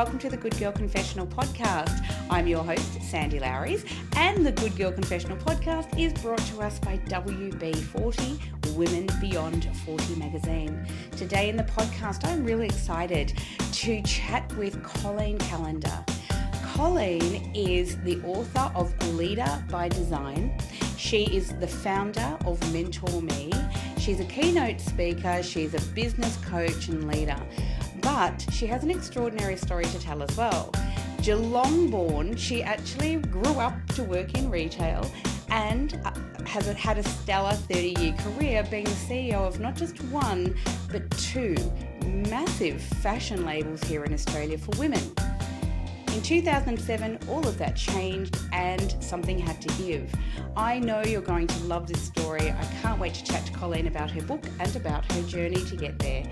welcome to the Good Girl Confessional podcast. I'm your host, Sandy Lowries, and the Good Girl Confessional podcast is brought to us by WB40, Women Beyond 40 magazine. Today in the podcast, I'm really excited to chat with Colleen Callander. Colleen is the author of Leader by Design. She is the founder of Mentor Me. She's a keynote speaker, she's a business coach and leader, but she has an extraordinary story to tell as well. Geelong born, she actually grew up to work in retail and has had a stellar 30-year career being the CEO of not just one, but two massive fashion labels here in Australia for women. In 2007, all of that changed and something had to give. I know you're going to love this story. I can't wait to chat to Colleen about her book and about her journey to get there.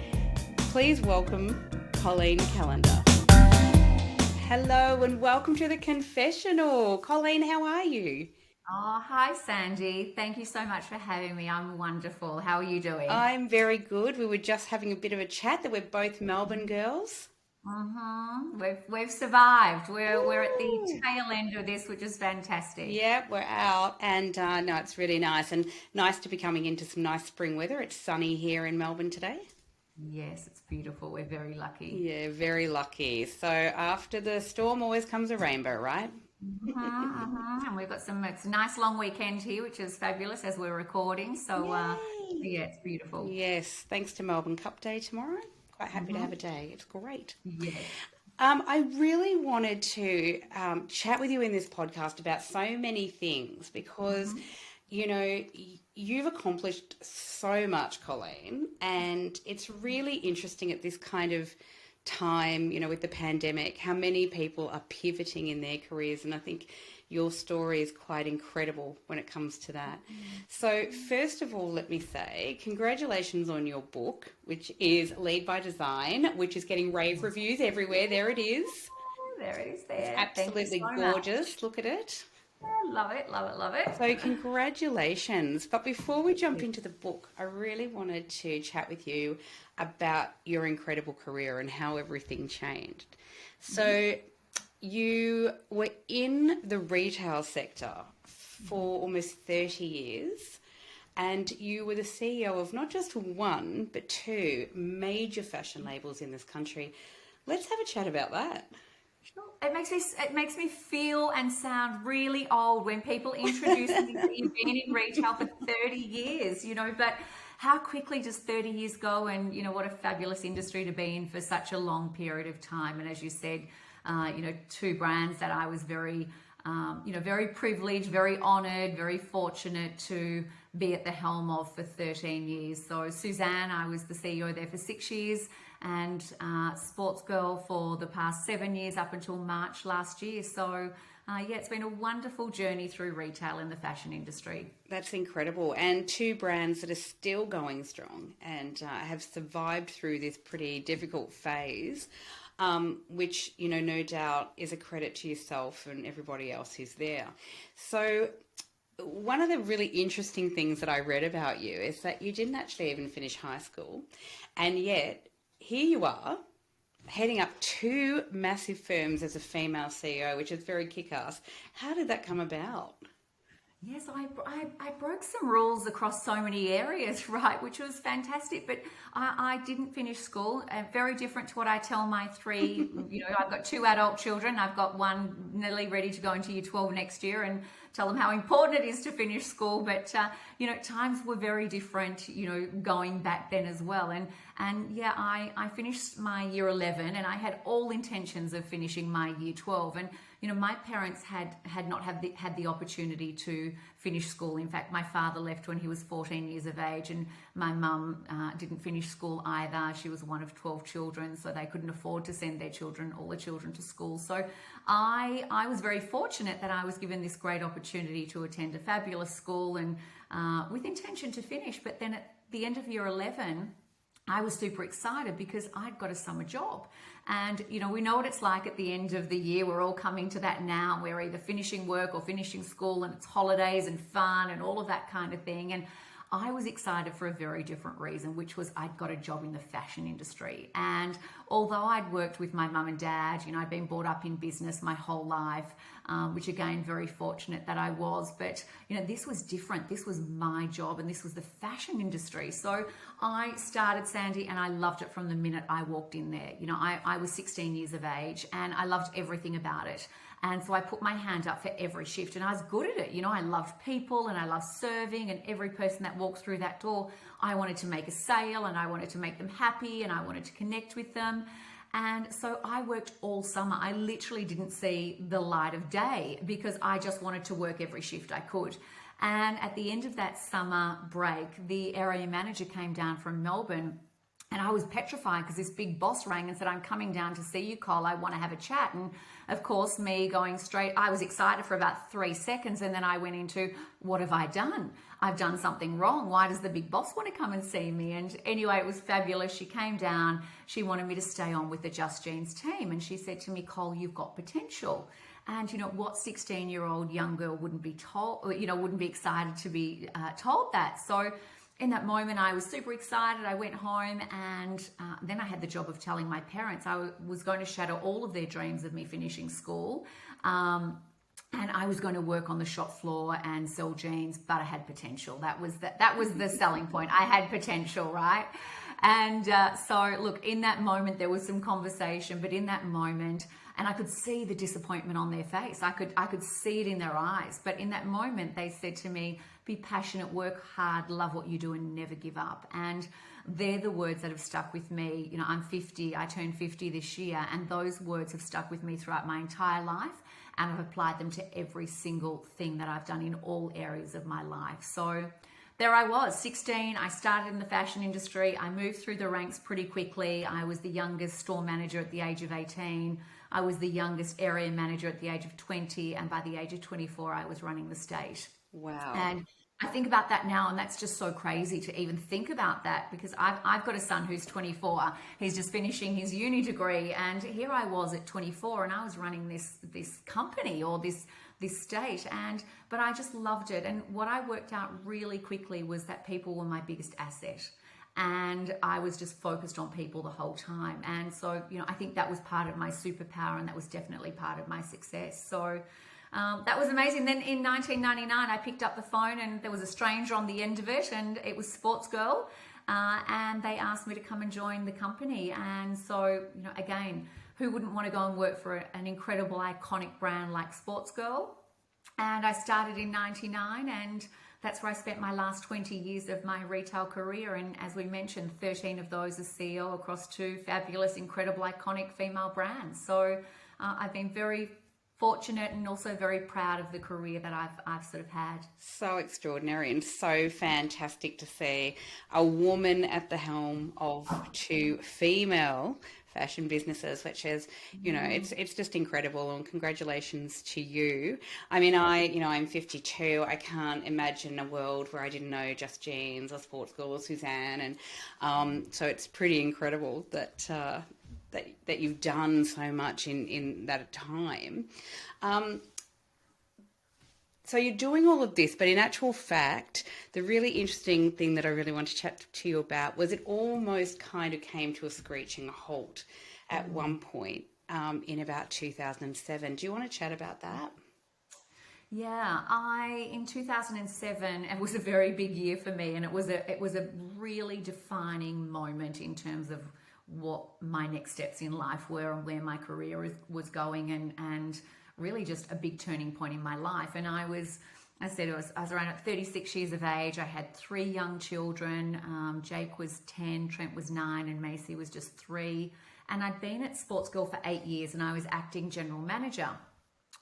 Please welcome Colleen Callander. Hello and welcome to the Confessional. Colleen, how are you? Oh, hi, Sandy. Thank you so much for having me. I'm wonderful. How are you doing? I'm very good. We were just having a bit of a chat that we're both Melbourne girls. We've survived. We're at the tail end of this, which is fantastic. Yeah, we're out, and no, it's really nice and nice to be coming into some nice spring weather. It's sunny here in Melbourne today. Yes, it's beautiful. We're very lucky. Yeah, very lucky. So after the storm always comes a rainbow, right? And we've got it's a nice long weekend here, which is fabulous as we're recording. So yeah, it's beautiful. Yes, thanks to Melbourne Cup Day tomorrow. Quite happy to have a day. It's great. Yes. I really wanted to chat with you in this podcast about so many things because, you know, you've accomplished so much, Colleen, and it's really interesting at this kind of time, you know, with the pandemic, how many people are pivoting in their careers. And I think your story is quite incredible when it comes to that. So first of all, let me say congratulations on your book, which is Lead by Design, which is getting rave reviews everywhere. There it is. There it is there. It's absolutely gorgeous. Much. Look at it. Love it, love it, love it. So congratulations. But before we jump into the book, I really wanted to chat with you about your incredible career and how everything changed. So you were in the retail sector for almost 30 years and you were the CEO of not just one, but two major fashion labels in this country. Let's have a chat about that. Sure. It makes me feel and sound really old when people introduce me to you've been in retail for 30 years, you know, but how quickly does 30 years go, and, you know, what a fabulous industry to be in for such a long period of time. And as you said, you know, two brands that I was very, you know, very privileged, very honored, very fortunate to be at the helm of for 13 years. So Sussan, I was the CEO there for 6 years, and Sportsgirl for the past 7 years up until March last year. So yeah, it's been a wonderful journey through retail in the fashion industry. That's incredible. And two brands that are still going strong and have survived through this pretty difficult phase, which, you know, no doubt is a credit to yourself and everybody else who's there. So one of the really interesting things that I read about you is that you didn't actually even finish high school, and yet here you are, heading up two massive firms as a female CEO, which is very kick-ass. How did that come about? Yes, I broke some rules across so many areas, right, which was fantastic. But I didn't finish school. Very different to what I tell my three, you know, I've got two adult children. I've got one nearly ready to go into year 12 next year, and tell them how important it is to finish school. But, you know, times were very different, you know, going back then as well. And yeah, I finished my year 11 and I had all intentions of finishing my year 12. And, you know, my parents had not had the opportunity to finish school. In fact, my father left when he was 14 years of age, and my mum didn't finish school either. She was one of 12 children, so they couldn't afford to send all the children to school. So I was very fortunate that I was given this great opportunity to attend a fabulous school and with intention to finish. But then at the end of year 11, I was super excited because I'd got a summer job. And, you know, we know what it's like at the end of the year. We're all coming to that now. We're either finishing work or finishing school, and it's holidays and fun and all of that kind of thing. And I was excited for a very different reason, which was I'd got a job in the fashion industry. And although I'd worked with my mum and dad, I'd been brought up in business my whole life, which again, very fortunate that I was. But, this was different. This was my job and this was the fashion industry. So I started, Sandy, and I loved it from the minute I walked in there. I was 16 years of age and I loved everything about it. And so I put my hand up for every shift and I was good at it. I loved people and I loved serving, and every person that walked through that door, I wanted to make a sale and I wanted to make them happy and I wanted to connect with them. And so I worked all summer. I literally didn't see the light of day because I just wanted to work every shift I could. And at the end of that summer break, the area manager came down from Melbourne. And I was petrified because this big boss rang and said, "I'm coming down to see you, Col. I want to have a chat." And of course, me going straight, I was excited for about 3 seconds. And then I went into, what have I done? I've done something wrong. Why does the big boss want to come and see me? And anyway, it was fabulous. She came down. She wanted me to stay on with the Just Jeans team. And she said to me, "Col, you've got potential." And what 16-year-old young girl wouldn't be told, wouldn't be excited to be told that. So in that moment, I was super excited. I went home and then I had the job of telling my parents I was going to shatter all of their dreams of me finishing school. And I was going to work on the shop floor and sell jeans, but I had potential. That was the selling point. I had potential, right? And so look, in that moment, there was some conversation, but in that moment, and I could see the disappointment on their face. I could see it in their eyes. But in that moment, they said to me, "Be passionate, work hard, love what you do, and never give up." And they're the words that have stuck with me. I'm 50. I turned 50 this year. And those words have stuck with me throughout my entire life. And I've applied them to every single thing that I've done in all areas of my life. So there I was, 16. I started in the fashion industry. I moved through the ranks pretty quickly. I was the youngest store manager at the age of 18. I was the youngest area manager at the age of 20. And by the age of 24, I was running the state. Wow. And I think about that now, and that's just so crazy to even think about that, because I've got a son who's 24. He's just finishing his uni degree, and here I was at 24, and I was running this company or this state, but I just loved it. And what I worked out really quickly was that people were my biggest asset. And I was just focused on people the whole time. And so, I think that was part of my superpower, and that was definitely part of my success. So that was amazing. Then in 1999, I picked up the phone and there was a stranger on the end of it, and it was Sportsgirl. And they asked me to come and join the company. And so, again, who wouldn't want to go and work for an incredible, iconic brand like Sportsgirl? And I started in 99, and that's where I spent my last 20 years of my retail career. And as we mentioned, 13 of those as CEO across 2 fabulous, incredible, iconic female brands. So I've been very fortunate and also very proud of the career that I've sort of had. So extraordinary and so fantastic to see a woman at the helm of 2 female fashion businesses, which is, it's just incredible, and congratulations to you. I mean, I'm 52. I can't imagine a world where I didn't know Just Jeans or Sportsgirl or Sussan, and so it's pretty incredible that you've done so much in that time. So you're doing all of this, but in actual fact, the really interesting thing that I really want to chat to you about was it almost kind of came to a screeching halt at one point in about 2007. Do you want to chat about that? Yeah, in 2007, it was a very big year for me, and it was a really defining moment in terms of what my next steps in life were and where my career was going, and really just a big turning point in my life. And I was around 36 years of age. I had 3 young children. Jake was 10, Trent was 9, and Macy was just 3. And I'd been at Sportsgirl for 8 years, and I was acting general manager.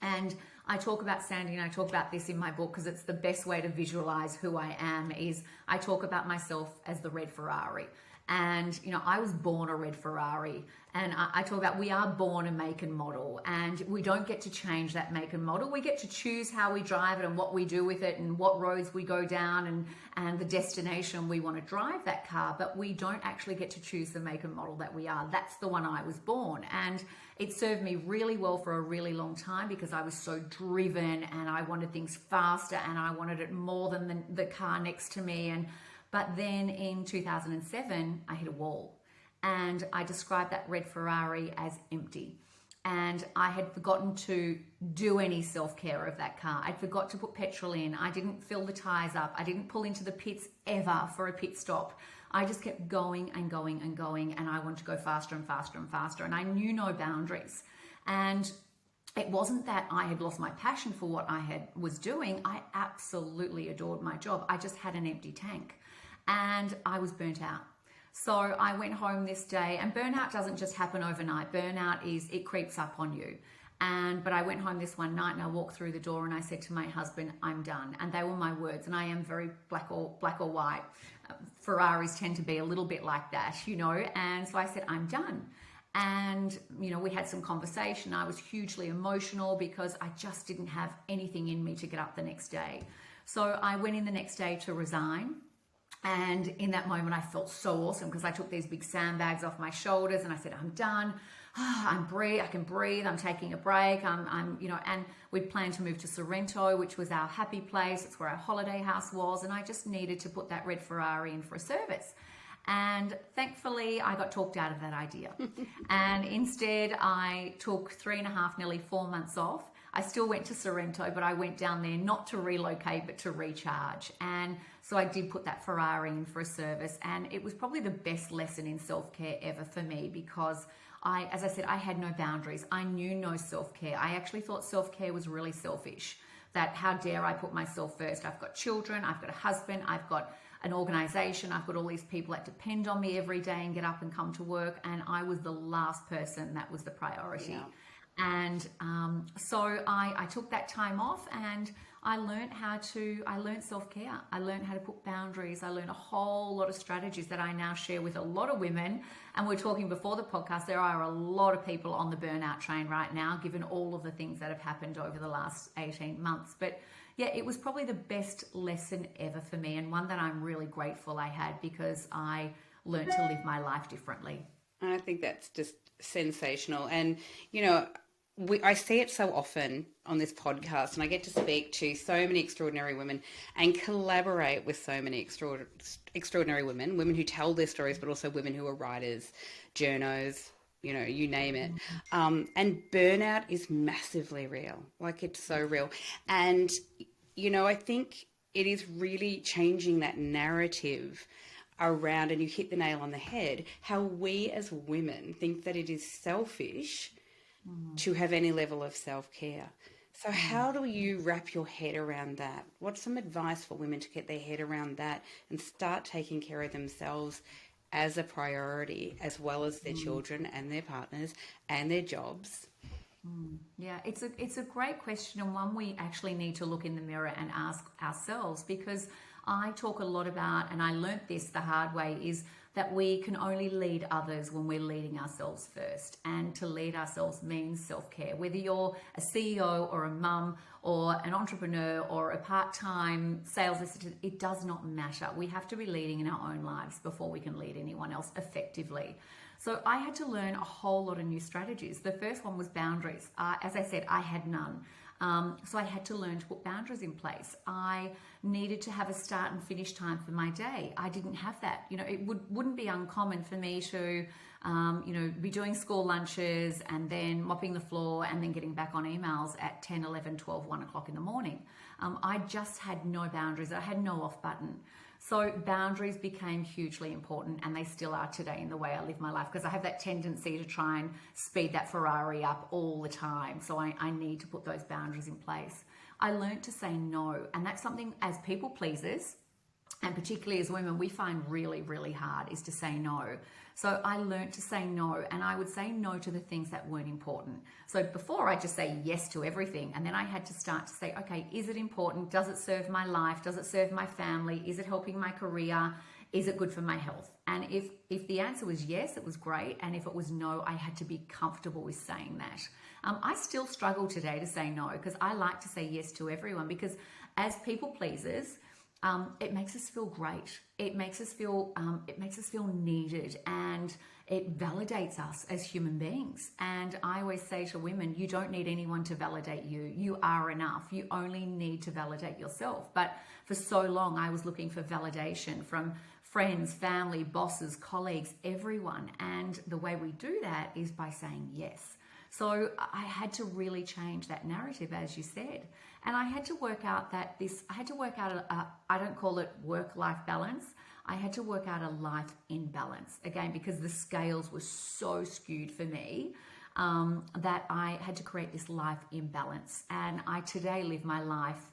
And I talk about, Sandy, and I talk about this in my book because it's the best way to visualize who I am, is I talk about myself as the red Ferrari. And, I was born a red Ferrari. And I talk about we are born a make and model, and we don't get to change that make and model. We get to choose how we drive it and what we do with it and what roads we go down and the destination we want to drive that car. But we don't actually get to choose the make and model that we are. That's the one I was born. And it served me really well for a really long time because I was so driven and I wanted things faster and I wanted it more than the car next to me. But then in 2007, I hit a wall. And I described that red Ferrari as empty. And I had forgotten to do any self-care of that car. I'd forgot to put petrol in. I didn't fill the tires up. I didn't pull into the pits ever for a pit stop. I just kept going and going and going. And I wanted to go faster and faster and faster. And I knew no boundaries. And it wasn't that I had lost my passion for what I was doing. I absolutely adored my job. I just had an empty tank. And I was burnt out. So I went home this day, and burnout doesn't just happen overnight. Burnout it creeps up on you. But I went home this one night and I walked through the door and I said to my husband, I'm done. And they were my words. And I am very black or white. Ferraris tend to be a little bit like that, And so I said, I'm done. And, we had some conversation. I was hugely emotional because I just didn't have anything in me to get up the next day. So I went in the next day to resign. And in that moment, I felt so awesome because I took these big sandbags off my shoulders and I said, I'm done. I can breathe. I'm taking a break. And we'd planned to move to Sorrento, which was our happy place. It's where our holiday house was. And I just needed to put that red Ferrari in for a service. And thankfully, I got talked out of that idea. And instead, I took 3.5, nearly 4 months off. I still went to Sorrento, but I went down there not to relocate, but to recharge. And so I did put that Ferrari in for a service. And it was probably the best lesson in self-care ever for me because as I said, I had no boundaries. I knew no self-care. I actually thought self-care was really selfish. That how dare I put myself first? I've got children, I've got a husband, I've got an organization, I've got all these people that depend on me every day and get up and come to work. And I was the last person that was the priority. Yeah. And so I took that time off and I learned self-care. I learned how to put boundaries. I learned a whole lot of strategies that I now share with a lot of women. And we're talking before the podcast, there are a lot of people on the burnout train right now, given all of the things that have happened over the last 18 months. But yeah, it was probably the best lesson ever for me and one that I'm really grateful I had because I learned to live my life differently. I think that's just sensational. And, I see it so often on this podcast and I get to speak to so many extraordinary women and collaborate with so many extraordinary women who tell their stories, but also women who are writers, journos, you name it. And burnout is massively real. Like it's so real. And, I think it is really changing that narrative around, and you hit the nail on the head, how we as women think that it is selfish to have any level of self-care. So how do you wrap your head around that? What's some advice for women to get their head around that and start taking care of themselves as a priority, as well as their children and their partners and their jobs? Yeah, it's a great question, and one we actually need to look in the mirror and ask ourselves, because I talk a lot about, and I learnt this the hard way, is that we can only lead others when we're leading ourselves first. And to lead ourselves means self-care. Whether you're a CEO or a mum or an entrepreneur or a part-time sales assistant, it does not matter. We have to be leading in our own lives before we can lead anyone else effectively. So I had to learn a whole lot of new strategies. The first one was boundaries. As I said, I had none. So I had to learn to put boundaries in place. I needed to have a start and finish time for my day. I didn't have that. It wouldn't be uncommon for me to, be doing school lunches and then mopping the floor and then getting back on emails at 10, 11, 12, 1 o'clock in the morning. I just had no boundaries. I had no off button. So boundaries became hugely important, and they still are today in the way I live my life, because I have that tendency to try and speed that Ferrari up all the time. So I need to put those boundaries in place. I learned to say no, and that's something as people pleasers, and particularly as women, we find really, really hard, is to say no. So I learned to say no, and I would say no to the things that weren't important. So before, I just say yes to everything, and then I had to start to say, okay, is it important? Does it serve my life? Does it serve my family? Is it helping my career? Is it good for my health? And if the answer was yes, it was great. And if it was no, I had to be comfortable with saying that. I still struggle today to say no, because I like to say yes to everyone, because as people pleasers, it makes us feel great. It makes us feel needed, and it validates us as human beings. And I always say to women, you don't need anyone to validate you. You are enough. You only need to validate yourself. But for so long, I was looking for validation from friends, family, bosses, colleagues, everyone. And the way we do that is by saying yes. So I had to really change that narrative, as you said. And I had to work out I don't call it work-life balance. I had to work out a life imbalance, again, because the scales were so skewed for me, that I had to create this life imbalance. And I today live my life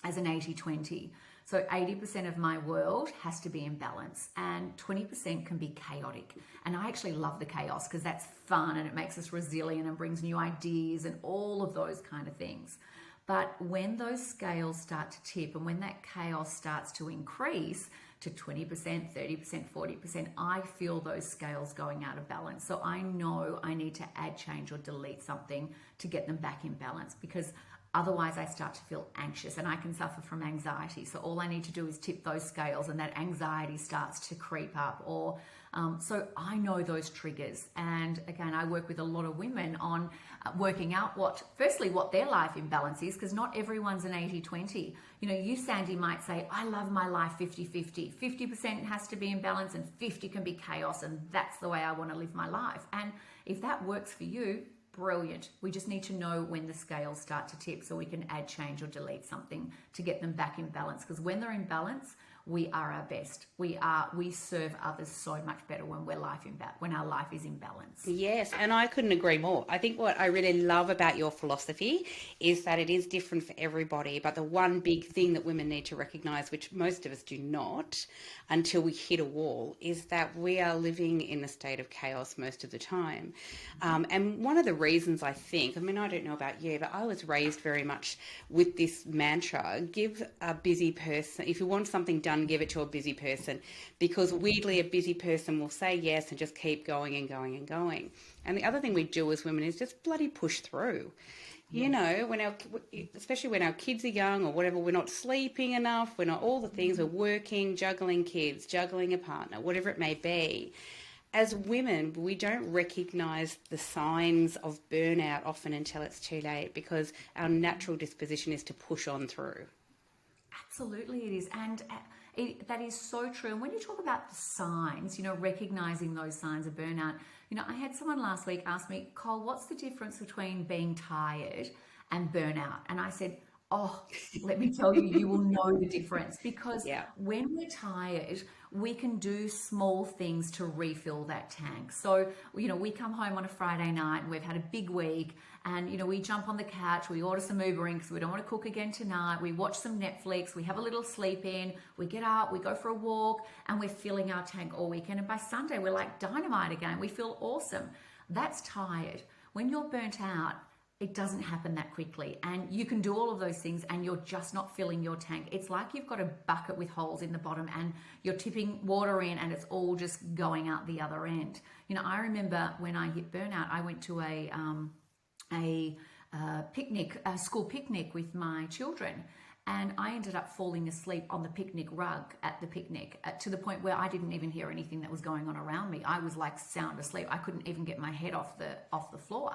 as an 80-20. So 80% of my world has to be in balance, and 20% can be chaotic. And I actually love the chaos, because that's fun and it makes us resilient and brings new ideas and all of those kind of things. But when those scales start to tip, and when that chaos starts to increase to 20%, 30%, 40%, I feel those scales going out of balance. So I know I need to add, change, or delete something to get them back in balance, because otherwise I start to feel anxious, and I can suffer from anxiety. So all I need to do is tip those scales, and that anxiety starts to creep up. Or so I know those triggers. And again, I work with a lot of women on working out what their life imbalance is, because not everyone's an 80-20. You know, you, Sandy, might say, I love my life 50-50. 50% has to be in balance and 50 can be chaos, and that's the way I want to live my life. And if that works for you, brilliant. We just need to know when the scales start to tip, so we can add, change, or delete something to get them back in balance. Because when they're in balance, we are our best. We serve others so much better when when our life is in balance. Yes, and I couldn't agree more. I think what I really love about your philosophy is that it is different for everybody, but the one big thing that women need to recognize, which most of us do not until we hit a wall, is that we are living in a state of chaos most of the time. And one of the reasons, I think, I mean, I don't know about you, but I was raised very much with this mantra: give a busy person, if you want something done, give it to a busy person, because weirdly a busy person will say yes and just keep going and going and going. And the other thing we do as women is just bloody push through. You know, especially when our kids are young or whatever, we're not sleeping enough, we're not all the things, we're working, juggling kids, juggling a partner, whatever it may be. As women, we don't recognise the signs of burnout often until it's too late, because our natural disposition is to push on through. Absolutely it is. And that is so true. And when you talk about the signs, you know, recognizing those signs of burnout, you know, I had someone last week ask me, Cole, what's the difference between being tired and burnout? And I said, oh, let me tell you, you will know the difference, because when we're tired, we can do small things to refill that tank. So, you know, we come home on a Friday night and we've had a big week, and, you know, we jump on the couch, we order some Uber in because we don't want to cook again tonight. We watch some Netflix, we have a little sleep in, we get up, we go for a walk, and we're filling our tank all weekend. And by Sunday, we're like dynamite again. We feel awesome. That's tired. When you're burnt out, it doesn't happen that quickly, and you can do all of those things and you're just not filling your tank. It's like you've got a bucket with holes in the bottom and you're tipping water in and it's all just going out the other end. You know, I remember when I hit burnout, I went to a school picnic with my children, and I ended up falling asleep on the picnic rug at the picnic, to the point where I didn't even hear anything that was going on around me. I was like sound asleep. I couldn't even get my head off the floor.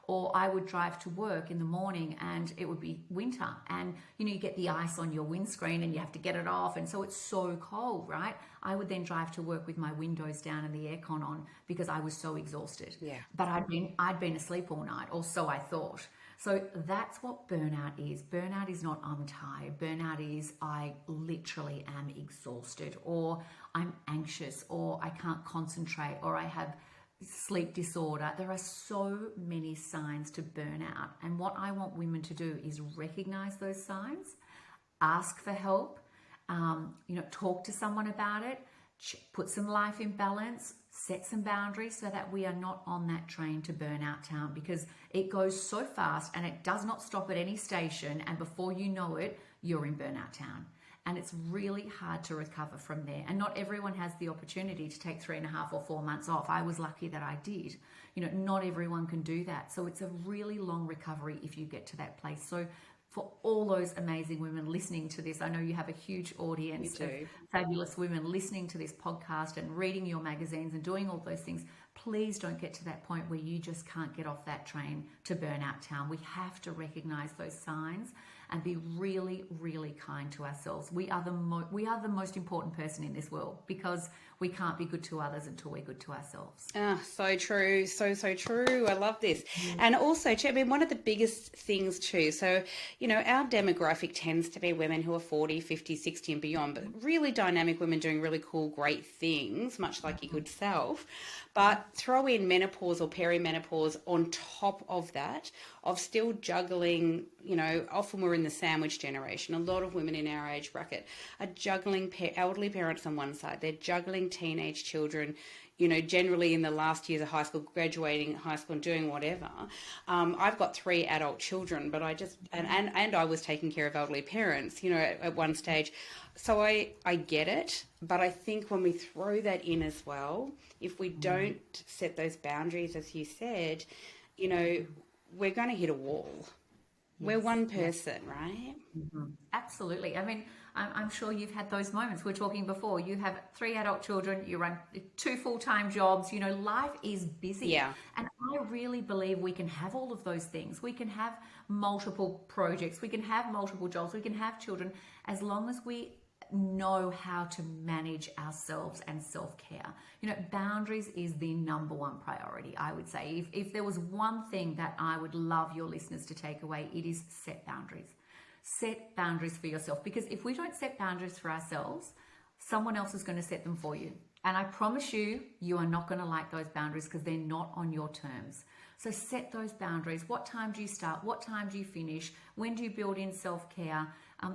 Or I would drive to work in the morning and it would be winter, and, you know, you get the ice on your windscreen and you have to get it off. And so it's so cold, right? I would then drive to work with my windows down and the aircon on because I was so exhausted. Yeah. But I'd been asleep all night, or so I thought. So that's what burnout is. Burnout is not I'm tired. Burnout is I literally am exhausted, or I'm anxious, or I can't concentrate, or I have sleep disorder. There are so many signs to burnout. And what I want women to do is recognize those signs, ask for help, you know, talk to someone about it, put some life in balance, set some boundaries so that we are not on that train to burnout town, because it goes so fast and it does not stop at any station. And before you know it, you're in burnout town. And it's really hard to recover from there. And not everyone has the opportunity to take 3.5 or 4 months off. I was lucky that I did. Not everyone can do that. So it's a really long recovery if you get to that place. So for all those amazing women listening to this, I know you have a huge audience of fabulous women listening to this podcast and reading your magazines and doing all those things. Please don't get to that point where you just can't get off that train to burnout town. We have to recognize those signs and be really, really kind to ourselves. We are the most important person in this world, because we can't be good to others until we're good to ourselves. So true. So true. I love this. And also, one of the biggest things too, so, our demographic tends to be women who are 40, 50, 60 and beyond, but really dynamic women doing really cool, great things, much like your good self. But throw in menopause or perimenopause on top of that, of still juggling, often we're in the sandwich generation. A lot of women in our age bracket are juggling elderly parents on one side. They're juggling teenage children, generally in the last years of high school, graduating high school and doing whatever. I've got 3 adult children, but and I was taking care of elderly parents, at one stage. So I get it, but I think when we throw that in as well, if we don't set those boundaries, as you said, we're going to hit a wall. Yes. We're one person, right? Mm-hmm. Absolutely. I'm sure you've had those moments. We were talking before. You have 3 adult children. You run 2 full-time jobs. Life is busy. Yeah. And I really believe we can have all of those things. We can have multiple projects. We can have multiple jobs. We can have children, as long as we know how to manage ourselves and self-care. Boundaries is the number one priority, I would say. If there was one thing that I would love your listeners to take away, it is set boundaries. Set boundaries for yourself, because if we don't set boundaries for ourselves, someone else is going to set them for you. And I promise you, you are not going to like those boundaries, because they're not on your terms. So set those boundaries. What time do you start? What time do you finish? When do you build in self-care?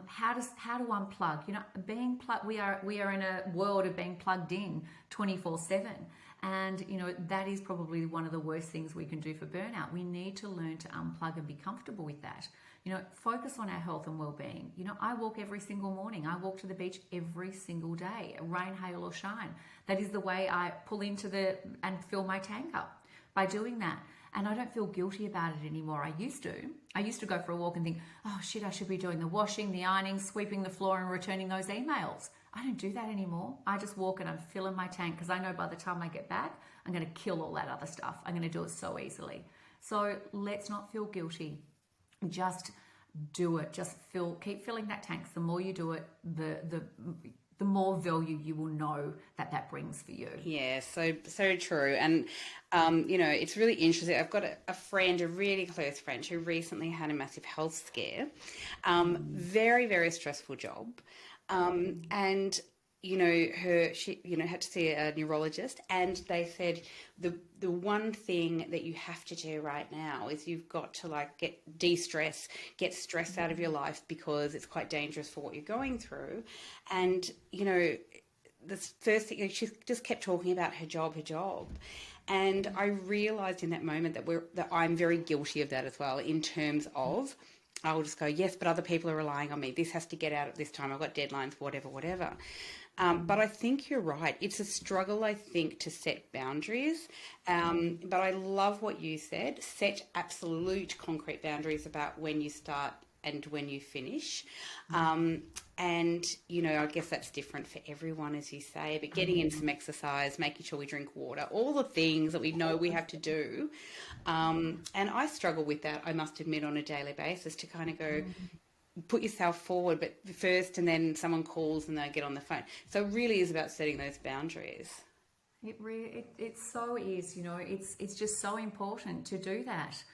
How to unplug? Being plugged. We are in a world of being plugged in 24/7, and that is probably one of the worst things we can do for burnout. We need to learn to unplug and be comfortable with that. Focus on our health and well-being. I walk every single morning. I walk to the beach every single day, rain, hail, or shine. That is the way I pull into and fill my tank up, by doing that. And I don't feel guilty about it anymore. I used to go for a walk and think, oh shit, I should be doing the washing, the ironing, sweeping the floor and returning those emails. I don't do that anymore. I just walk and I'm filling my tank, because I know by the time I get back, I'm going to kill all that other stuff. I'm going to do it so easily. So let's not feel guilty. Just do it. Just keep filling that tank. The more you do it, the more value you will know that brings for you. Yeah, so true. And, it's really interesting. I've got a friend, a really close friend, who recently had a massive health scare. Very, very stressful job. And, she had to see a neurologist, and they said the one thing that you have to do right now is you've got to de-stress, get stress out of your life, because it's quite dangerous for what you're going through. And, the first thing, she just kept talking about her job. And I realized in that moment that I'm very guilty of that as well, in terms of, I'll just go, yes, but other people are relying on me. This has to get out at this time. I've got deadlines, whatever. But I think you're right. It's a struggle, I think, to set boundaries. But I love what you said. Set absolute concrete boundaries about when you start and when you finish. And, I guess that's different for everyone, as you say, but getting in some exercise, making sure we drink water, all the things that we know we have to do. And I struggle with that, I must admit, on a daily basis, to kind of go, put yourself forward, but first, and then someone calls and they get on the phone. So it really is about setting those boundaries. It so is, it's just so important to do that.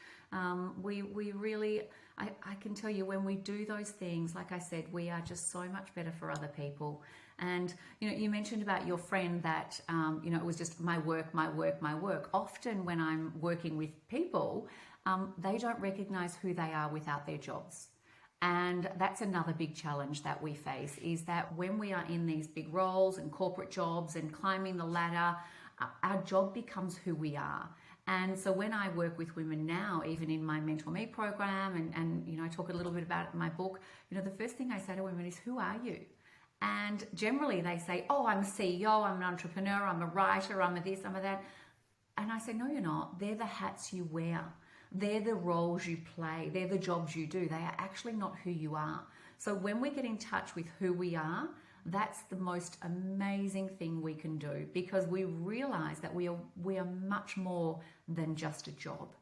We really, I can tell you, when we do those things, like I said, we are just so much better for other people. And, you mentioned about your friend that, it was just my work. Often when I'm working with people, they don't recognize who they are without their jobs. And that's another big challenge that we face, is that when we are in these big roles and corporate jobs and climbing the ladder, our job becomes who we are. And so when I work with women now, even in my Mentor Me program, and I talk a little bit about it in my book, the first thing I say to women is, who are you? And generally they say, oh, I'm a CEO, I'm an entrepreneur, I'm a writer, I'm a this, I'm a that. And I say, no, you're not. They're the hats you wear. They're the roles you play. They're the jobs you do. They are actually not who you are. So when we get in touch with who we are, that's the most amazing thing we can do, because we realize that we are much more than just a job.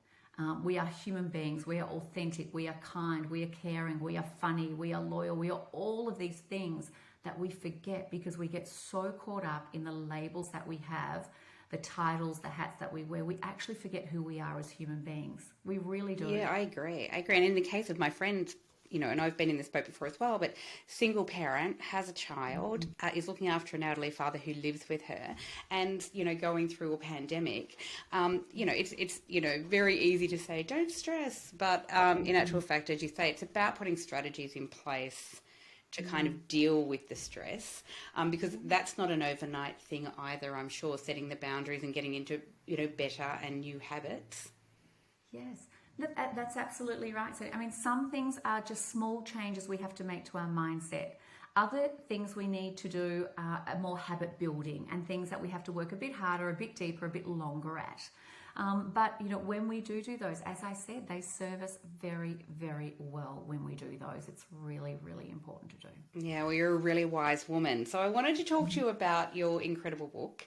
We are human beings. We are authentic. We are kind. We are caring. We are funny. We are loyal. We are all of these things that we forget because we get so caught up in the labels that we have, the titles, the hats that we wear. We actually forget who we are as human beings. We really do. Yeah, I agree. And in the case of my friend, and I've been in this boat before as well, but single parent, has a child, is looking after an elderly father who lives with her, and, going through a pandemic, it's very easy to say, don't stress, but in actual fact, as you say, it's about putting strategies in place to kind of deal with the stress, because that's not an overnight thing either, I'm sure, setting the boundaries and getting into, better and new habits. Yes. That's absolutely right. So, some things are just small changes we have to make to our mindset. Other things we need to do are more habit building and things that we have to work a bit harder, a bit deeper, a bit longer at. But when we do those, as I said, they serve us very, very well when we do those. It's really, really important to do. Yeah, well, you're a really wise woman. So I wanted to talk to you about your incredible book.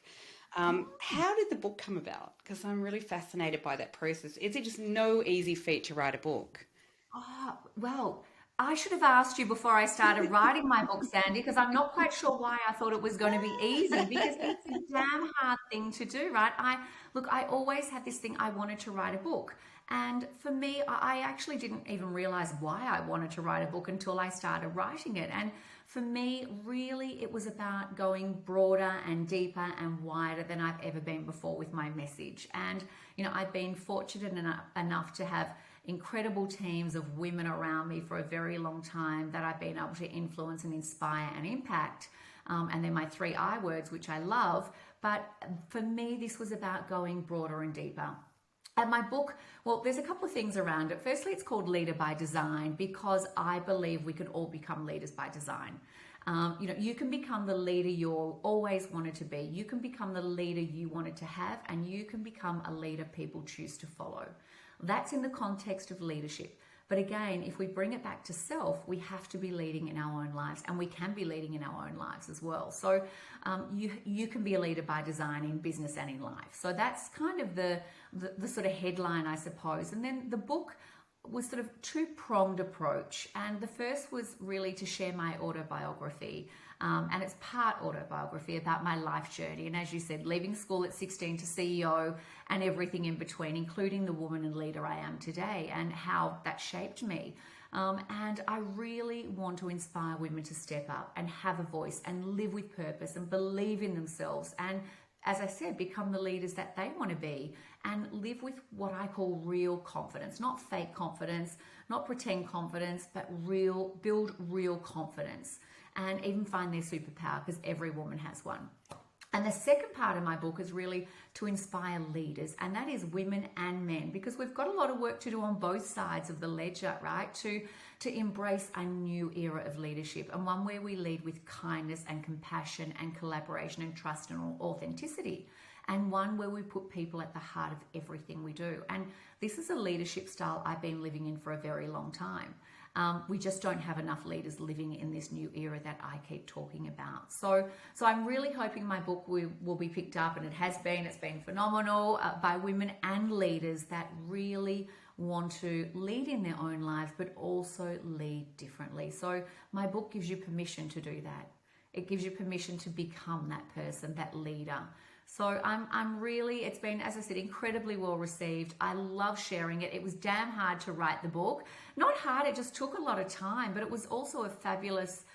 How did the book come about? Because I'm really fascinated by that process. Is it just no easy feat to write a book? Oh, well, I should have asked you before I started writing my book, Sandy, because I'm not quite sure why I thought it was going to be easy, because it's a damn hard thing to do, right? I always had this thing, I wanted to write a book. And for me, I actually didn't even realize why I wanted to write a book until I started writing it. And for me, really, it was about going broader and deeper and wider than I've ever been before with my message. And, I've been fortunate enough to have incredible teams of women around me for a very long time that I've been able to influence and inspire and impact. And then my 3 I words, which I love. But for me, this was about going broader and deeper. And my book, well, there's a couple of things around it. Firstly, it's called Leader by Design, because I believe we can all become leaders by design. You can become the leader you always wanted to be. You can become the leader you wanted to have, and you can become a leader people choose to follow. That's in the context of leadership. But again, if we bring it back to self, we have to be leading in our own lives, and we can be leading in our own lives as well. So you can be a leader by design in business and in life. So that's kind of the sort of headline, I suppose. And then the book was sort of two-pronged approach. And the first was really to share my autobiography. And it's part autobiography about my life journey. And as you said, leaving school at 16 to CEO and everything in between, including the woman and leader I am today, and how that shaped me. And I really want to inspire women to step up and have a voice and live with purpose and believe in themselves. And as I said, become the leaders that they want to be and live with what I call real confidence, not fake confidence, not pretend confidence, but build real confidence. And even find their superpower, because every woman has one. And the second part of my book is really to inspire leaders, and that is women and men, because we've got a lot of work to do on both sides of the ledger, right? To embrace a new era of leadership, and one where we lead with kindness and compassion and collaboration and trust and authenticity, and one where we put people at the heart of everything we do. And this is a leadership style I've been living in for a very long time. We just don't have enough leaders living in this new era that I keep talking about. So I'm really hoping my book will be picked up, and it's been phenomenal, by women and leaders that really want to lead in their own lives, but also lead differently. So my book gives you permission to do that. It gives you permission to become that person, that leader. So I'm really, it's been, as I said, incredibly well received. I love sharing it. It was damn hard to write the book. Not hard, it just took a lot of time, but it was also a fabulous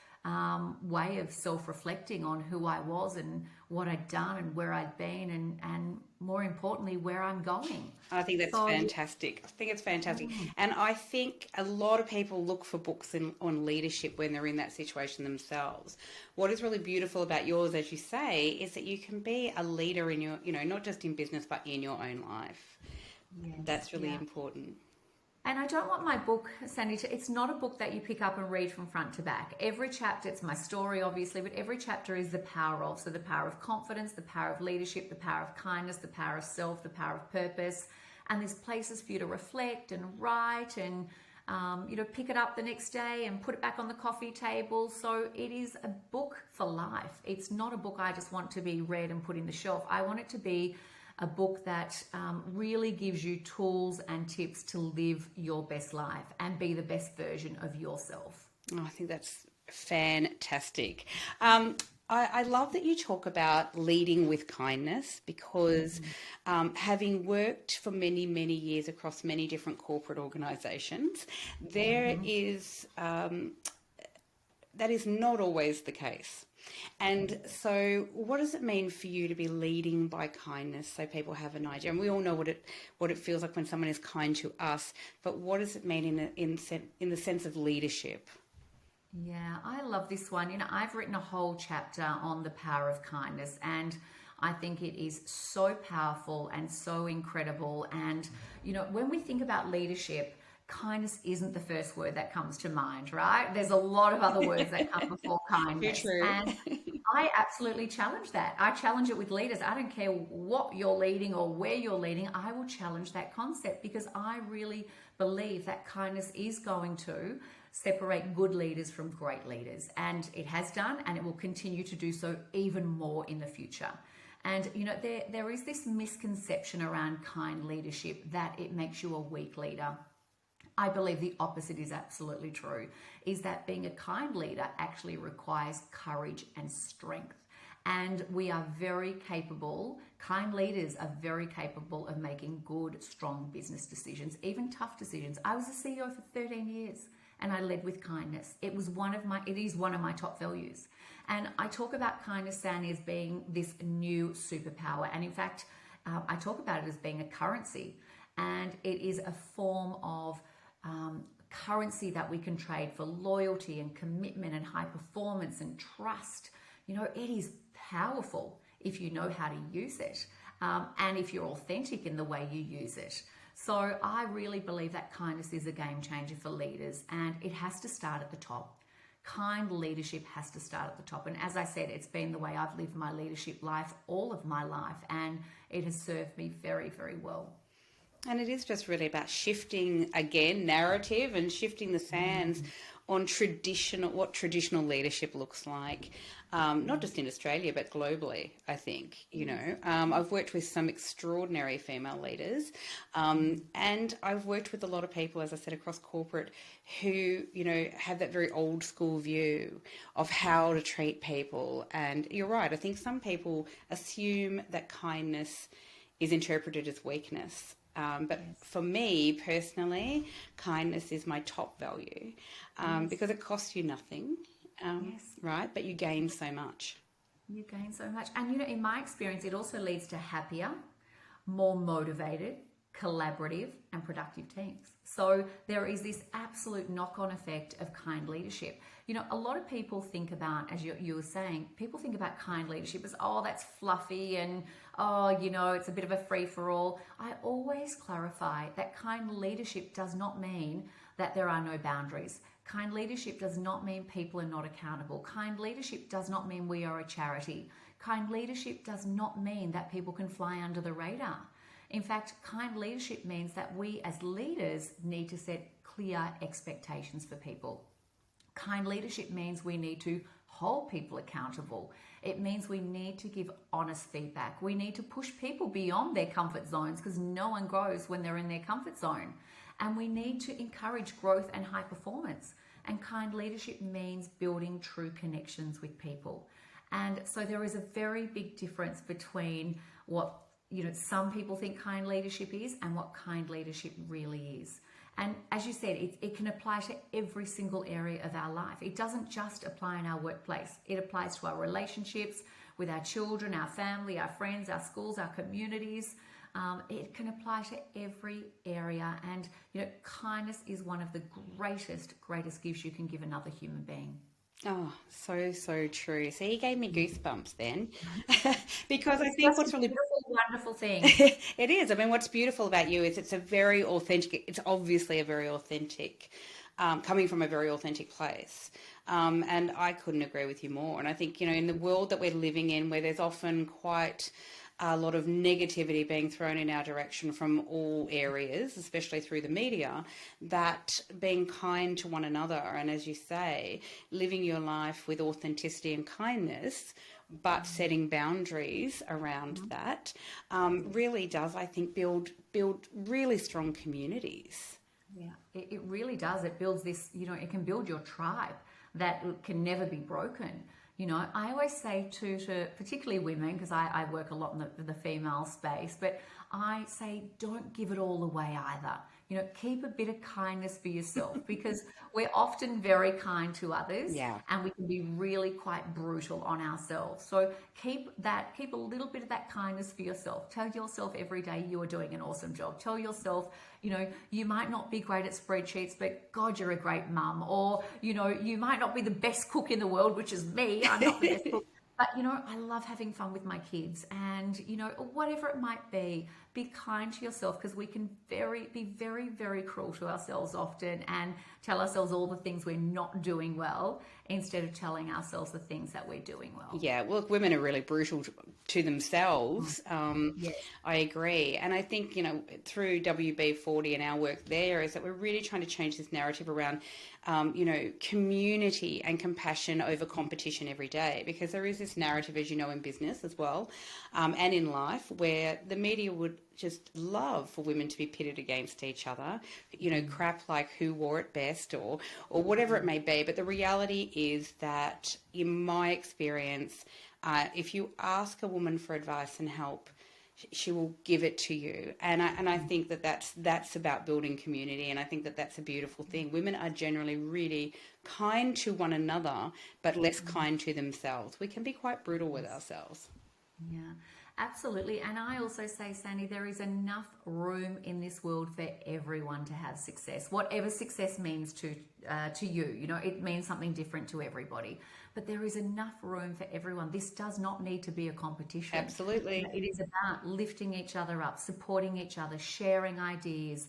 way of self-reflecting on who I was and what I'd done and where I'd been, and more importantly, where I'm going. I think that's fantastic. I think it's fantastic. And I think a lot of people look for books on leadership when they're in that situation themselves. What is really beautiful about yours, as you say, is that you can be a leader in your, not just in business, but in your own life. Yes, that's really important. And I don't want my book, Sandy, it's not a book that you pick up and read from front to back. Every chapter, it's my story, obviously, but every chapter is the power of. So the power of confidence, the power of leadership, the power of kindness, the power of self, the power of purpose. And there's places for you to reflect and write and, pick it up the next day and put it back on the coffee table. So it is a book for life. It's not a book I just want to be read and put in the shelf. I want it to be a book that really gives you tools and tips to live your best life and be the best version of yourself. Oh, I think that's fantastic. I love that you talk about leading with kindness because having worked for many, many years across many different corporate organisations, there is that is not always the case. And so what does it mean for you to be leading by kindness so people have an idea? And we all know what it feels like when someone is kind to us, but what does it mean in the sense of leadership? Yeah, I love this one. I've written a whole chapter on the power of kindness, and I think it is so powerful and so incredible. And, when we think about leadership, kindness isn't the first word that comes to mind, right? There's a lot of other words that come before kindness. True. And I absolutely challenge that. I challenge it with leaders. I don't care what you're leading or where you're leading. I will challenge that concept because I really believe that kindness is going to separate good leaders from great leaders. And it has done, and it will continue to do so even more in the future. And, there is this misconception around kind leadership that it makes you a weak leader. I believe the opposite is absolutely true, is that being a kind leader actually requires courage and strength. And we are very capable, kind leaders are very capable of making good, strong business decisions, even tough decisions. I was a CEO for 13 years and I led with kindness. It is one of my top values. And I talk about kindness, Sandy, as being this new superpower. And in fact, I talk about it as being a currency. And it is a form of currency that we can trade for loyalty and commitment and high performance and trust. It is powerful if you know how to use it and if you're authentic in the way you use it. So I really believe that kindness is a game changer for leaders, and it has to start at the top. Kind leadership has to start at the top. And as I said, it's been the way I've lived my leadership life all of my life, and it has served me very, very well. And it is just really about shifting, again, narrative and shifting the sands on what traditional leadership looks like, not just in Australia, but globally, I think. I've worked with some extraordinary female leaders, and I've worked with a lot of people, as I said, across corporate who, have that very old school view of how to treat people. And you're right, I think some people assume that kindness is interpreted as weakness. But for me personally, kindness is my top value because it costs you nothing, right? But you gain so much. You gain so much. And, in my experience, it also leads to happier, more motivated, collaborative and productive teams. So there is this absolute knock-on effect of kind leadership. A lot of people think about, as you were saying, people think about kind leadership as, that's fluffy and, it's a bit of a free-for-all. I always clarify that kind leadership does not mean that there are no boundaries. Kind leadership does not mean people are not accountable. Kind leadership does not mean we are a charity. Kind leadership does not mean that people can fly under the radar. In fact, kind leadership means that we as leaders need to set clear expectations for people. Kind leadership means we need to hold people accountable. It means we need to give honest feedback. We need to push people beyond their comfort zones because no one grows when they're in their comfort zone. And we need to encourage growth and high performance. And kind leadership means building true connections with people. And so there is a very big difference between what some people think kind leadership is and what kind leadership really is. And as you said, it can apply to every single area of our life. It doesn't just apply in our workplace. It applies to our relationships with our children, our family, our friends, our schools, our communities. It can apply to every area. And, kindness is one of the greatest gifts you can give another human being. Oh, so, so true. See, you gave me goosebumps then. Because I It's think just a what's really beautiful, wonderful thing. it is. I mean, what's beautiful about you is it's a very authentic, it's obviously a very authentic, coming from a very authentic place. And I couldn't agree with you more. And I think, in the world that we're living in, where there's often quite a lot of negativity being thrown in our direction from all areas, especially through the media, that being kind to one another and, as you say, living your life with authenticity and kindness, but setting boundaries around that, really does, I think, build really strong communities. Yeah, it really does. It builds this, it can build your tribe that can never be broken. I always say to particularly women, because I work a lot in the female space, but I say don't give it all away either. Keep a bit of kindness for yourself because we're often very kind to others Yeah. and we can be really quite brutal on ourselves. So keep a little bit of that kindness for yourself. Tell yourself every day you are doing an awesome job. Tell yourself, you might not be great at spreadsheets, but God, you're a great mum. Or, you might not be the best cook in the world, which is me. I'm not the best cook. But, I love having fun with my kids and, whatever it might be kind to yourself because we can be very, very cruel to ourselves often and tell ourselves all the things we're not doing well instead of telling ourselves the things that we're doing well. Yeah, well, look, women are really brutal to themselves. Yeah. I agree. And I think, through WB40 and our work there is that we're really trying to change this narrative around, community and compassion over competition every day. Because there is this narrative, as you know, in business as well, and in life, where the media would just love for women to be pitted against each other, crap like who wore it best or whatever it may be. But the reality is that, in my experience, if you ask a woman for advice and help, she will give it to you. And I think that's about building community. And I think that's a beautiful thing. Women are generally really kind to one another, but less kind to themselves. We can be quite brutal with ourselves. Yeah, absolutely. And I also say, Sandy, there is enough room in this world for everyone to have success, whatever success means to you. It means something different to everybody. But there is enough room for everyone. This does not need to be a competition. Absolutely. It is about lifting each other up, supporting each other, sharing ideas,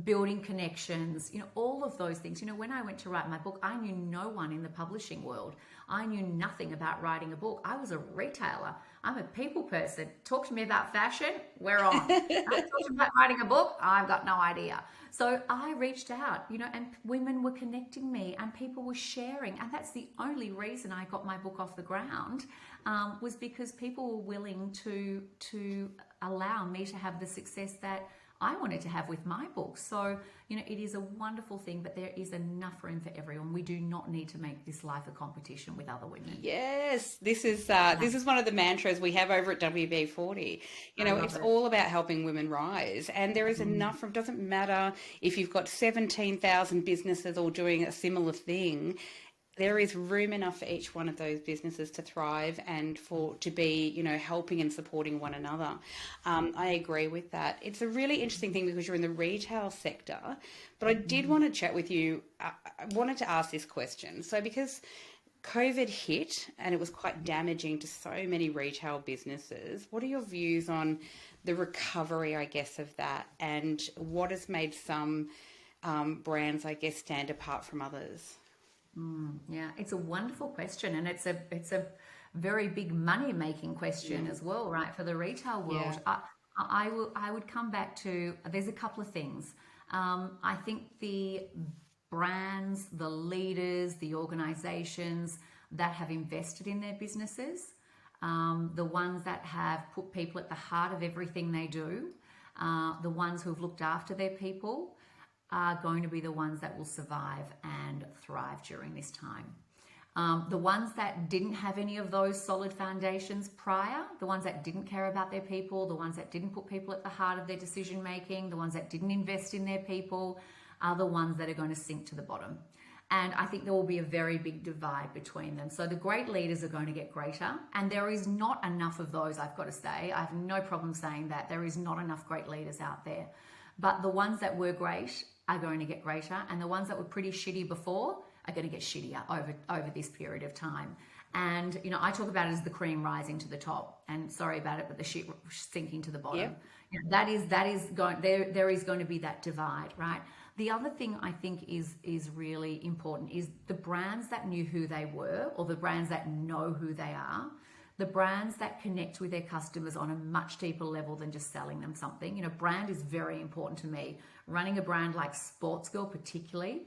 building connections, all of those things. When I went to write my book, I knew no one in the publishing world. I knew nothing about writing a book. I was a retailer. I'm a people person. Talk to me about fashion, we're on. Talk to me about writing a book, I've got no idea. So I reached out, and women were connecting me and people were sharing. And that's the only reason I got my book off the ground, was because people were willing to allow me to have the success that I wanted to have with my book. So, it is a wonderful thing, but there is enough room for everyone. We do not need to make this life a competition with other women. Yes, this is one of the mantras we have over at WB40. It's all about helping women rise, and there is enough room. Doesn't matter if you've got 17,000 businesses all doing a similar thing. There is room enough for each one of those businesses to thrive and to be, helping and supporting one another. I agree with that. It's a really interesting thing because you're in the retail sector, but I did want to chat with you. I wanted to ask this question. So because COVID hit and it was quite damaging to so many retail businesses, what are your views on the recovery, I guess, of that, and what has made some brands, I guess, stand apart from others? Yeah, it's a wonderful question, and it's a very big money making question as well, right? For the retail world, Yeah. I would come back to there's a couple of things. I think the brands, the leaders, the organizations that have invested in their businesses, the ones that have put people at the heart of everything they do, the ones who have looked after their people, are going to be the ones that will survive and thrive during this time. The ones that didn't have any of those solid foundations prior, the ones that didn't care about their people, the ones that didn't put people at the heart of their decision making, the ones that didn't invest in their people, are the ones that are going to sink to the bottom. And I think there will be a very big divide between them. So the great leaders are going to get greater, and there is not enough of those, I've got to say. I have no problem saying that. There is not enough great leaders out there. But the ones that were great are going to get greater, and the ones that were pretty shitty before are going to get shittier over this period of time. And, you know, I talk about it as the cream rising to the top, and sorry about it, but the shit sinking to the bottom. Yep. You know, that is going, there is going to be that divide, right? The other thing I think is really important is the brands that knew who they were, or the brands that know who they are, the brands that connect with their customers on a much deeper level than just selling them something. You know, brand is very important to me. Running a brand like Sportsgirl particularly,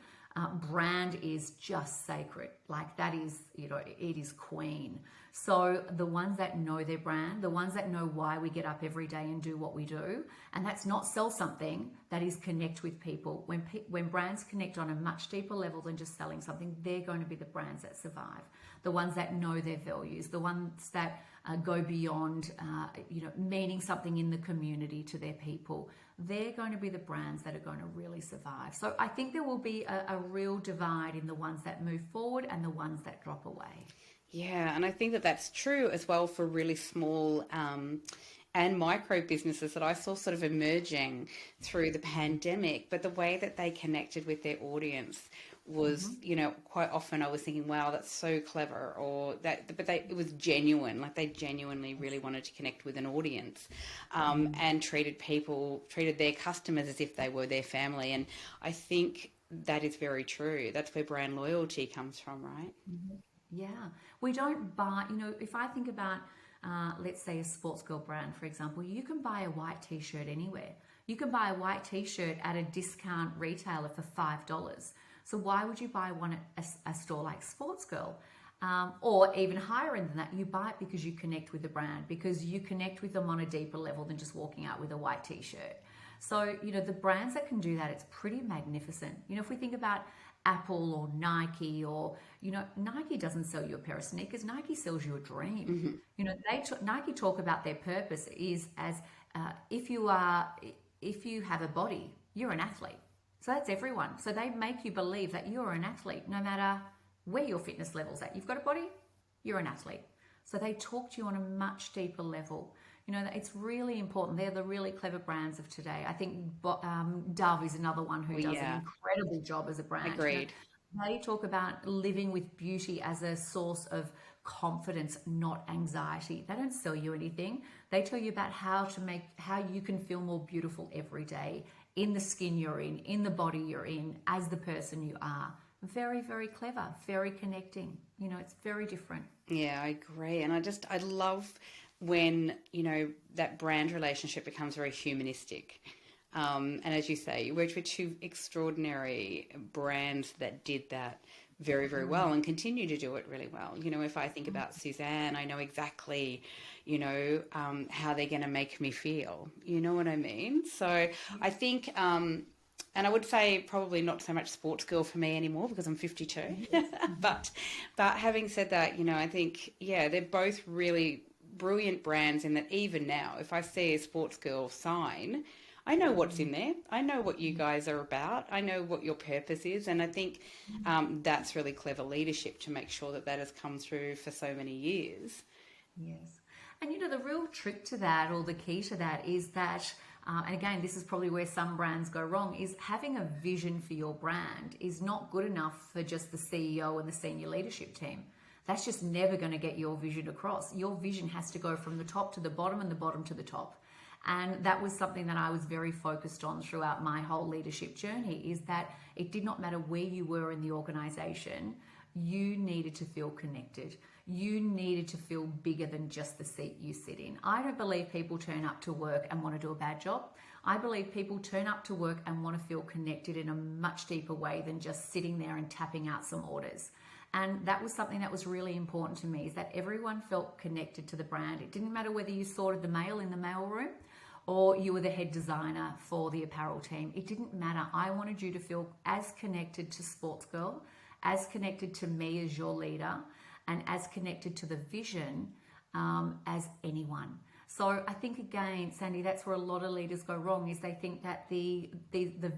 brand is just sacred. Like that is, you know, it is queen. So the ones that know their brand, the ones that know why we get up every day and do what we do, and that's not sell something, that is connect with people. When brands connect on a much deeper level than just selling something, they're going to be the brands that survive. The ones that know their values, the ones that go beyond, you know, meaning something in the community to their people. They're going to be the brands that are going to really survive. So I think there will be a real divide in the ones that move forward and the ones that drop away. Yeah, and I think that that's true as well for really small and micro businesses that I saw sort of emerging through the pandemic, but the way that they connected with their audience was, you know, quite often I was thinking, wow, that's so clever, or that, but it was genuine, like they genuinely really wanted to connect with an audience, and treated their customers as if they were their family. And I think that is very true. That's where brand loyalty comes from, right? Mm-hmm. Yeah, we don't buy, you know, if I think about, let's say a Sportsgirl brand, for example, you can buy a white t-shirt anywhere. You can buy a white t-shirt at a discount retailer for $5. So why would you buy one at a store like Sportsgirl? Or even higher end than that, you buy it because you connect with the brand, because you connect with them on a deeper level than just walking out with a white t-shirt. So, you know, the brands that can do that, it's pretty magnificent. You know, if we think about Apple or Nike, or, you know, Nike doesn't sell you a pair of sneakers. Nike sells you a dream. Mm-hmm. You know, Nike talk about their purpose is as if you have a body, you're an athlete. So that's everyone. So they make you believe that you're an athlete, no matter where your fitness level's at. You've got a body, you're an athlete. So they talk to you on a much deeper level. You know, it's really important. They're the really clever brands of today. I think Dove is another one who does an incredible job as a brand. Agreed. You know, they talk about living with beauty as a source of confidence, not anxiety. They don't sell you anything. They tell you about how you can feel more beautiful every day, in the skin you're in the body you're in, as the person you are. Very, very clever, very connecting. You know, it's very different. Yeah, I agree. And I love when, you know, that brand relationship becomes very humanistic. And as you say, you worked with two extraordinary brands that did that very, very well and continue to do it really well. You know, if I think about Sussan, I know exactly, you know, how they're going to make me feel. You know what I mean? So I think, and I would say probably not so much Sportsgirl for me anymore because I'm 52. but having said that, you know, I think, yeah, they're both really brilliant brands in that even now, if I see a Sportsgirl sign, I know what's in there. I know what you guys are about. I know what your purpose is. And I think that's really clever leadership to make sure that has come through for so many years. Yes. And, you know, the real trick to that, or the key to that, is that, and again, this is probably where some brands go wrong, is having a vision for your brand is not good enough for just the CEO and the senior leadership team. That's just never going to get your vision across. Your vision has to go from the top to the bottom and the bottom to the top. And that was something that I was very focused on throughout my whole leadership journey, is that it did not matter where you were in the organization, you needed to feel connected. You needed to feel bigger than just the seat you sit in. I don't believe people turn up to work and want to do a bad job. I believe people turn up to work and want to feel connected in a much deeper way than just sitting there and tapping out some orders. And that was something that was really important to me, is that everyone felt connected to the brand. It didn't matter whether you sorted the mail in the mail room or you were the head designer for the apparel team. It didn't matter. I wanted you to feel as connected to Sportsgirl, as connected to me as your leader, and as connected to the vision as anyone. So I think, again, Sandy, that's where a lot of leaders go wrong, is they think that the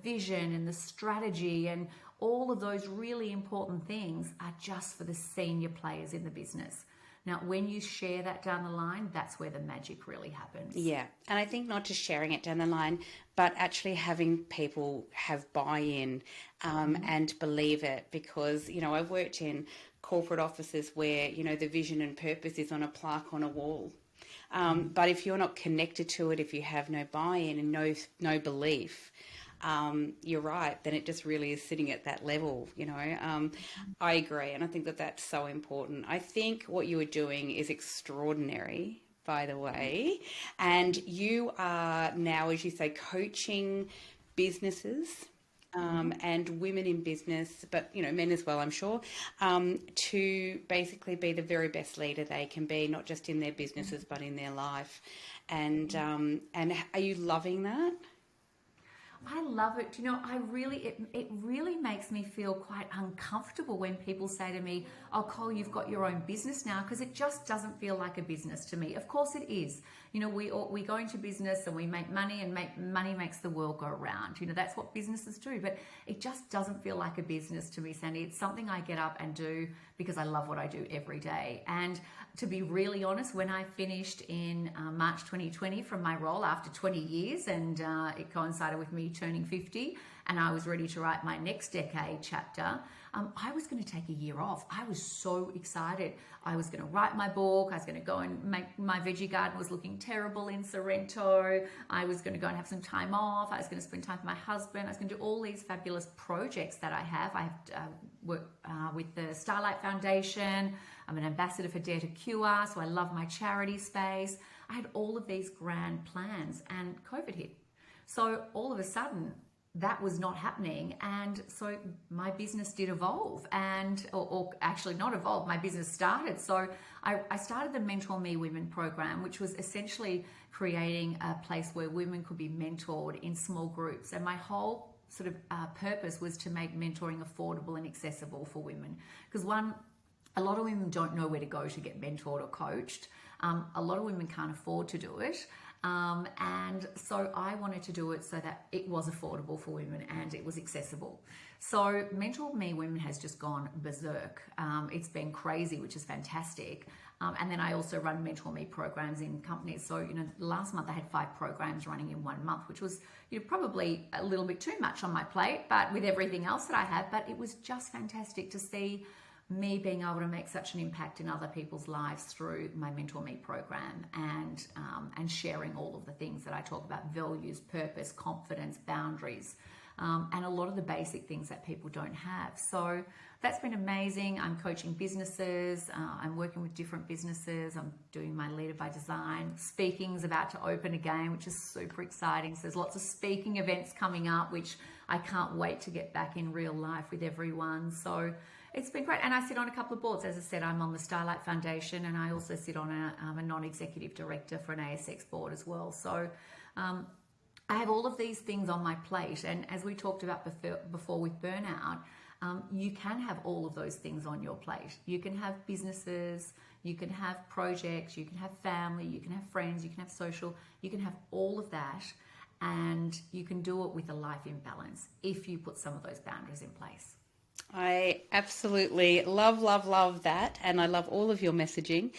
vision and the strategy and all of those really important things are just for the senior players in the business. Now, when you share that down the line, that's where the magic really happens. Yeah. And I think not just sharing it down the line, but actually having people have buy-in and believe it, because, you know, I've worked in corporate offices where, you know, the vision and purpose is on a plaque on a wall. But if you're not connected to it, if you have no buy-in and no belief, you're right, then it just really is sitting at that level, you know. I agree, and I think that that's so important. I think what you are doing is extraordinary, by the way, and you are now, as you say, coaching businesses and women in business, but, you know, men as well, I'm sure, to basically be the very best leader they can be, not just in their businesses, but in their life. And are you loving that? I love it. You know, it really makes me feel quite uncomfortable when people say to me, "Oh, Cole, you've got your own business now," because it just doesn't feel like a business to me. Of course it is. You know, we go into business and we make money, and money makes the world go around. You know, that's what businesses do, but it just doesn't feel like a business to me, Sandy. It's something I get up and do because I love what I do every day. And to be really honest, when I finished in March 2020 from my role after 20 years, and it coincided with me turning 50, and I was ready to write my next decade chapter, I was going to take a year off. I was so excited. I was going to write my book. I was going to go and make my veggie garden was looking terrible in Sorrento. I was going to go and have some time off. I was going to spend time with my husband. I was going to do all these fabulous projects that I have. I have worked with the Starlight Foundation. I'm an ambassador for Dare to Cure, so I love my charity space. I had all of these grand plans, and COVID hit. So all of a sudden, that was not happening, and so my business did evolve, or actually not evolve, my business started. So I started the Mentor Me Women program, which was essentially creating a place where women could be mentored in small groups, and my whole sort of purpose was to make mentoring affordable and accessible for women, because a lot of women don't know where to go to get mentored or coached. A lot of women can't afford to do it. And so I wanted to do it so that it was affordable for women and it was accessible. So Mentor Me Women has just gone berserk. It's been crazy, which is fantastic. And then I also run Mentor Me programs in companies. So, you know, last month I had 5 programs running in 1 month, which was, you know, probably a little bit too much on my plate, but with everything else that I have, but it was just fantastic to see me being able to make such an impact in other people's lives through my Mentor Me program, and sharing all of the things that I talk about: values, purpose, confidence, boundaries, and a lot of the basic things that people don't have. So that's been amazing. I'm coaching businesses. I'm working with different businesses. I'm doing my Leader by Design. Speaking's about to open again, which is super exciting. So there's lots of speaking events coming up, which I can't wait to get back in real life with everyone. So it's been great. And I sit on a couple of boards. As I said, I'm on the Starlight Foundation, and I also sit on a non-executive director for an ASX board as well. So I have all of these things on my plate. And as we talked about before with burnout, you can have all of those things on your plate. You can have businesses, you can have projects, you can have family, you can have friends, you can have social, you can have all of that. And you can do it with a life in balance if you put some of those boundaries in place. I absolutely love that, and I love all of your messaging.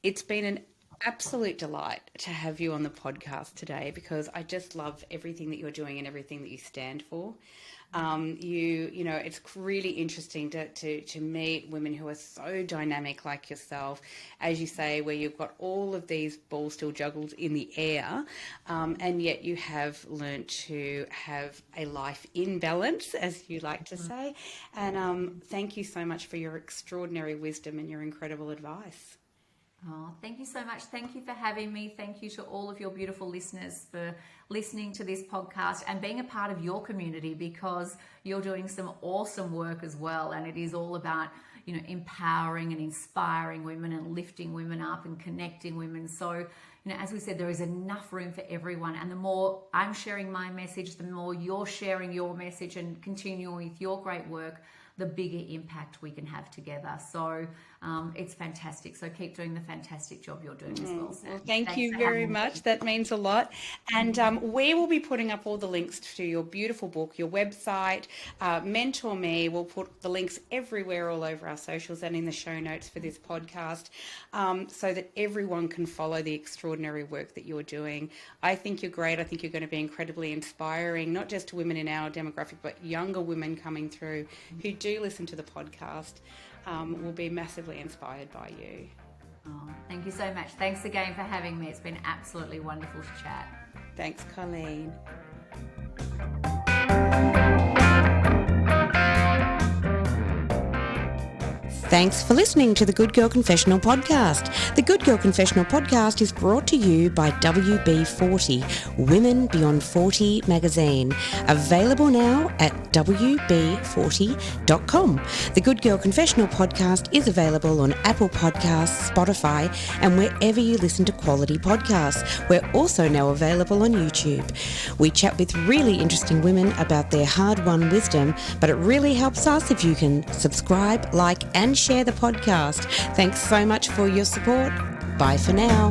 It's been an absolute delight to have you on the podcast today, because I just love everything that you're doing and everything that you stand for. You know, it's really interesting to meet women who are so dynamic like yourself, as you say, where you've got all of these balls still juggled in the air, and yet you have learned to have a life in balance, as you like to say. And thank you so much for your extraordinary wisdom and your incredible advice. Oh, thank you so much. Thank you for having me. Thank you to all of your beautiful listeners for listening to this podcast and being a part of your community, because you're doing some awesome work as well. And it is all about, you know, empowering and inspiring women and lifting women up and connecting women. So, you know, as we said, there is enough room for everyone. And the more I'm sharing my message, the more you're sharing your message and continuing with your great work, the bigger impact we can have together. So it's fantastic. So keep doing the fantastic job you're doing as well, Sam. Well, thank you for very having me. much. That means a lot. And we will be putting up all the links to your beautiful book, your website, Mentor Me. We'll put the links everywhere, all over our socials and in the show notes for this podcast, so that everyone can follow the extraordinary work that you're doing. I think you're great. I think you're going to be incredibly inspiring, not just to women in our demographic, but younger women coming through who do listen to the podcast. Will be massively inspired by you. Oh, thank you so much. Thanks again for having me. It's been absolutely wonderful to chat. Thanks, Colleen. Thanks for listening to the Good Girl Confessional podcast. The Good Girl Confessional podcast is brought to you by WB40, Women Beyond 40 magazine. Available now at WB40.com. The Good Girl Confessional podcast is available on Apple Podcasts, Spotify, and wherever you listen to quality podcasts. We're also now available on YouTube. We chat with really interesting women about their hard-won wisdom, but it really helps us if you can subscribe, like, and share the podcast. Thanks so much for your support. Bye for now.